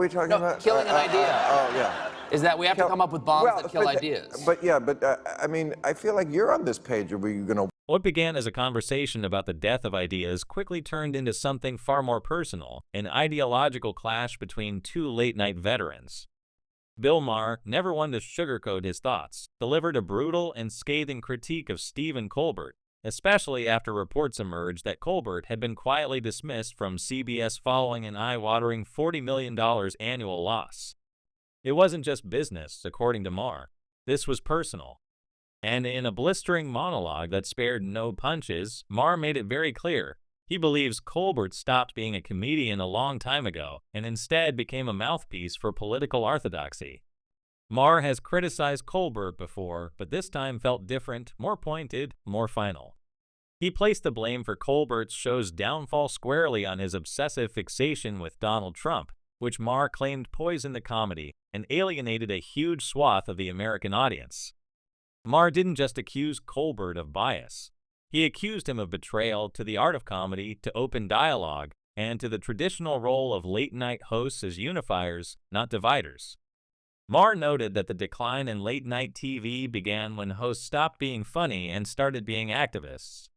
were we talking about? Killing an idea. Oh, yeah. Is that we have to come up with bombs that kill ideas. I mean, I feel like you're on this page. Are we going to... What began as a conversation about the death of ideas quickly turned into something far more personal, an ideological clash between two late-night veterans. Bill Maher, never one to sugarcoat his thoughts, delivered a brutal and scathing critique of Stephen Colbert, especially after reports emerged that Colbert had been quietly dismissed from CBS following an eye-watering $40 million annual loss. It wasn't just business, according to Maher. This was personal. And in a blistering monologue that spared no punches, Maher made it very clear. He believes Colbert stopped being a comedian a long time ago and instead became a mouthpiece for political orthodoxy. Maher has criticized Colbert before, but this time felt different, more pointed, more final. He placed the blame for Colbert's show's downfall squarely on his obsessive fixation with Donald Trump, which Maher claimed poisoned the comedy and alienated a huge swath of the American audience. Maher didn't just accuse Colbert of bias. He accused him of betrayal to the art of comedy, to open dialogue, and to the traditional role of late-night hosts as unifiers, not dividers. Maher noted that the decline in late-night TV began when hosts stopped being funny and started being activists.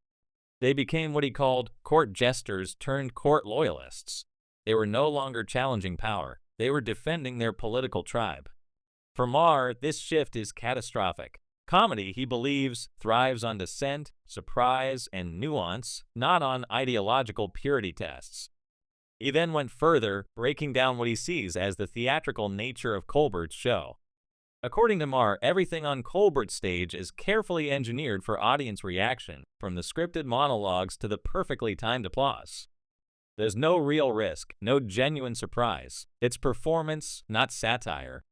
They became what he called court jesters turned court loyalists. They were no longer challenging power. They were defending their political tribe. For Maher, this shift is catastrophic. Comedy, he believes, thrives on dissent, surprise, and nuance, not on ideological purity tests. He then went further, breaking down what he sees as the theatrical nature of Colbert's show. According to Maher, everything on Colbert's stage is carefully engineered for audience reaction, from the scripted monologues to the perfectly timed applause. There's no real risk, no genuine surprise. It's performance, not satire.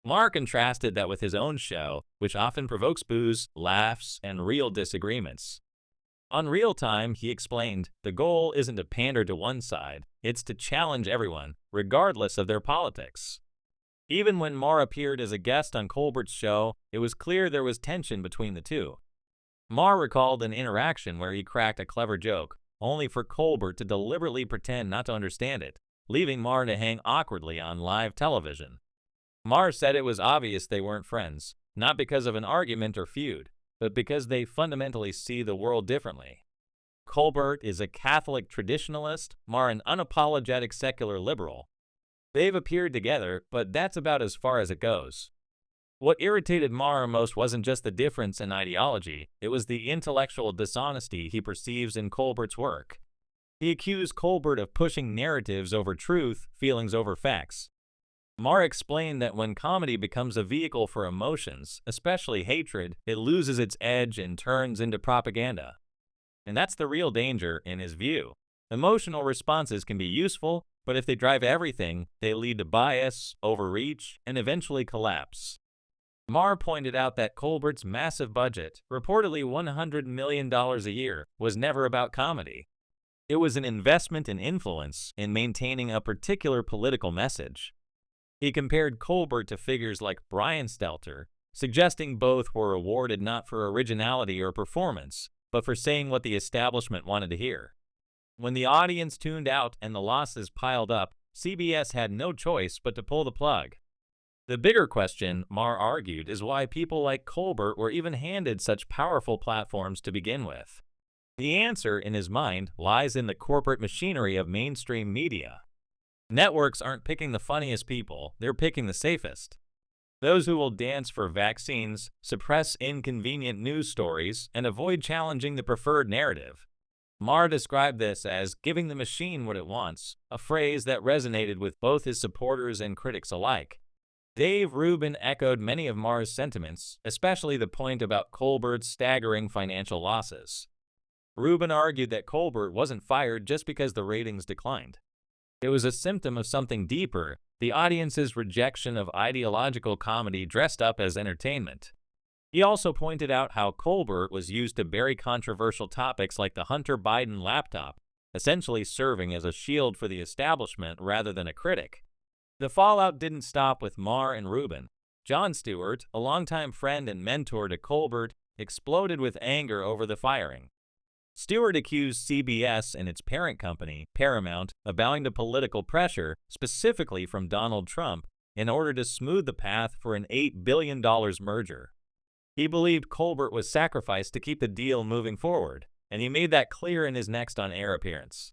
Maher contrasted that with his own show, which often provokes boos, laughs, and real disagreements. On Real Time, he explained, the goal isn't to pander to one side, it's to challenge everyone, regardless of their politics. Even when Maher appeared as a guest on Colbert's show, it was clear there was tension between the two. Maher recalled an interaction where he cracked a clever joke, only for Colbert to deliberately pretend not to understand it, leaving Maher to hang awkwardly on live television. Maher said it was obvious they weren't friends, not because of an argument or feud, but because they fundamentally see the world differently. Colbert is a Catholic traditionalist, Maher an unapologetic secular liberal. They've appeared together, but that's about as far as it goes. What irritated Maher most wasn't just the difference in ideology, it was the intellectual dishonesty he perceives in Colbert's work. He accused Colbert of pushing narratives over truth, feelings over facts. Maher explained that when comedy becomes a vehicle for emotions, especially hatred, it loses its edge and turns into propaganda. And that's the real danger, in his view. Emotional responses can be useful, but if they drive everything, they lead to bias, overreach, and eventually collapse. Maher pointed out that Colbert's massive budget, reportedly $100 million a year, was never about comedy. It was an investment in influence, in maintaining a particular political message. He compared Colbert to figures like Brian Stelter, suggesting both were awarded not for originality or performance, but for saying what the establishment wanted to hear. When the audience tuned out and the losses piled up, CBS had no choice but to pull the plug. The bigger question, Maher argued, is why people like Colbert were even handed such powerful platforms to begin with. The answer, in his mind, lies in the corporate machinery of mainstream media. Networks aren't picking the funniest people, they're picking the safest. Those who will dance for vaccines, suppress inconvenient news stories, and avoid challenging the preferred narrative. Maher described this as giving the machine what it wants, a phrase that resonated with both his supporters and critics alike. Dave Rubin echoed many of Maher's sentiments, especially the point about Colbert's staggering financial losses. Rubin argued that Colbert wasn't fired just because the ratings declined. It was a symptom of something deeper, the audience's rejection of ideological comedy dressed up as entertainment. He also pointed out how Colbert was used to bury controversial topics like the Hunter Biden laptop, essentially serving as a shield for the establishment rather than a critic. The fallout didn't stop with Maher and Rubin. Jon Stewart, a longtime friend and mentor to Colbert, exploded with anger over the firing. Stewart accused CBS and its parent company, Paramount, of bowing to political pressure, specifically from Donald Trump, in order to smooth the path for an $8 billion merger. He believed Colbert was sacrificed to keep the deal moving forward, and he made that clear in his next on-air appearance.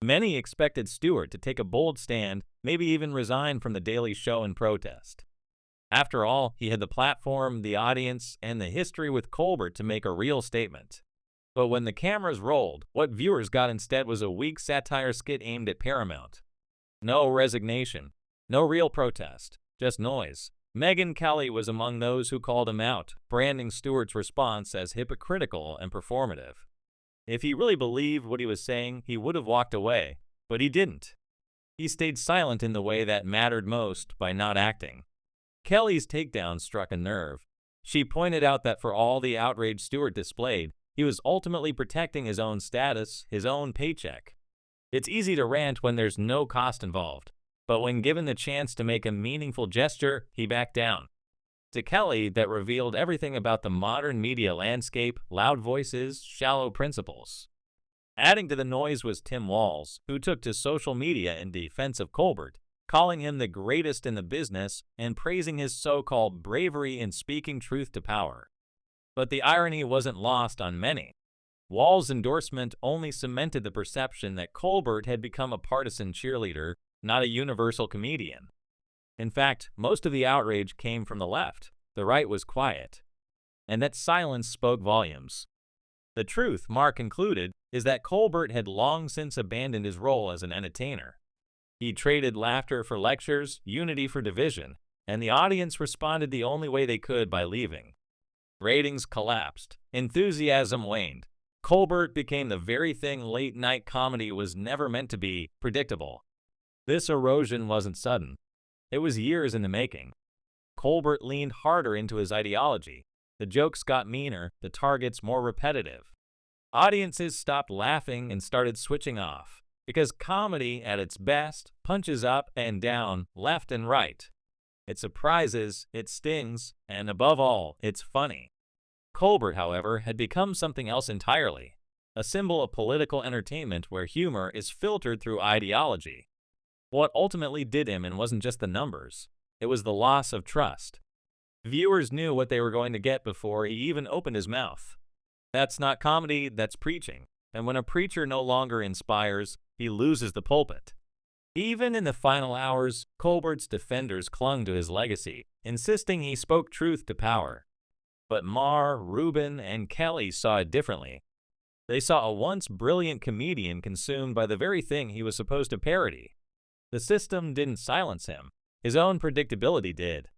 Many expected Stewart to take a bold stand, maybe even resign from The Daily Show in protest. After all, he had the platform, the audience, and the history with Colbert to make a real statement. But when the cameras rolled, what viewers got instead was a weak satire skit aimed at Paramount. No resignation, no real protest, just noise. Megyn Kelly was among those who called him out, branding Stewart's response as hypocritical and performative. If he really believed what he was saying, he would have walked away, but he didn't. He stayed silent in the way that mattered most by not acting. Kelly's takedown struck a nerve. She pointed out that for all the outrage Stewart displayed, he was ultimately protecting his own status, his own paycheck. It's easy to rant when there's no cost involved, but when given the chance to make a meaningful gesture, he backed down. To Kelly, that revealed everything about the modern media landscape: loud voices, shallow principles. Adding to the noise was Tim Walz, who took to social media in defense of Colbert, calling him the greatest in the business and praising his so-called bravery in speaking truth to power. But the irony wasn't lost on many. Walz's endorsement only cemented the perception that Colbert had become a partisan cheerleader, not a universal comedian. In fact, most of the outrage came from the left. The right was quiet. And that silence spoke volumes. The truth, Maher concluded, is that Colbert had long since abandoned his role as an entertainer. He traded laughter for lectures, unity for division, and the audience responded the only way they could: by leaving. Ratings collapsed. Enthusiasm waned. Colbert became the very thing late-night comedy was never meant to be: predictable. This erosion wasn't sudden. It was years in the making. Colbert leaned harder into his ideology. The jokes got meaner, the targets more repetitive. Audiences stopped laughing and started switching off, because comedy, at its best, punches up and down, left and right. It surprises, it stings, and above all, it's funny. Colbert, however, had become something else entirely, a symbol of political entertainment where humor is filtered through ideology. What ultimately did him in wasn't just the numbers, it was the loss of trust. Viewers knew what they were going to get before he even opened his mouth. That's not comedy, that's preaching. And when a preacher no longer inspires, he loses the pulpit. Even in the final hours, Colbert's defenders clung to his legacy, insisting he spoke truth to power. But Maher, Rubin, and Kelly saw it differently. They saw a once brilliant comedian consumed by the very thing he was supposed to parody. The system didn't silence him. His own predictability did.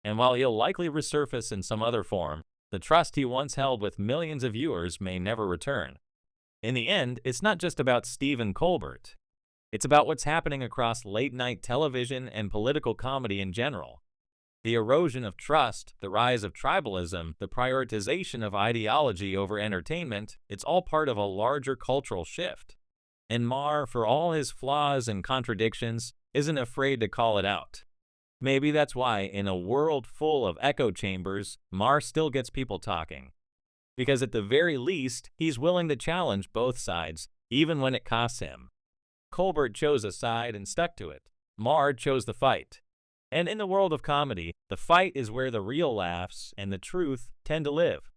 And while he'll likely resurface in some other form, the trust he once held with millions of viewers may never return. In the end, it's not just about Stephen Colbert. It's about what's happening across late-night television and political comedy in general. The erosion of trust, the rise of tribalism, the prioritization of ideology over entertainment, it's all part of a larger cultural shift. And Maher, for all his flaws and contradictions, isn't afraid to call it out. Maybe that's why, in a world full of echo chambers, Maher still gets people talking. Because at the very least, he's willing to challenge both sides, even when it costs him. Colbert chose a side and stuck to it. Maher chose the fight. And in the world of comedy, the fight is where the real laughs and the truth tend to live.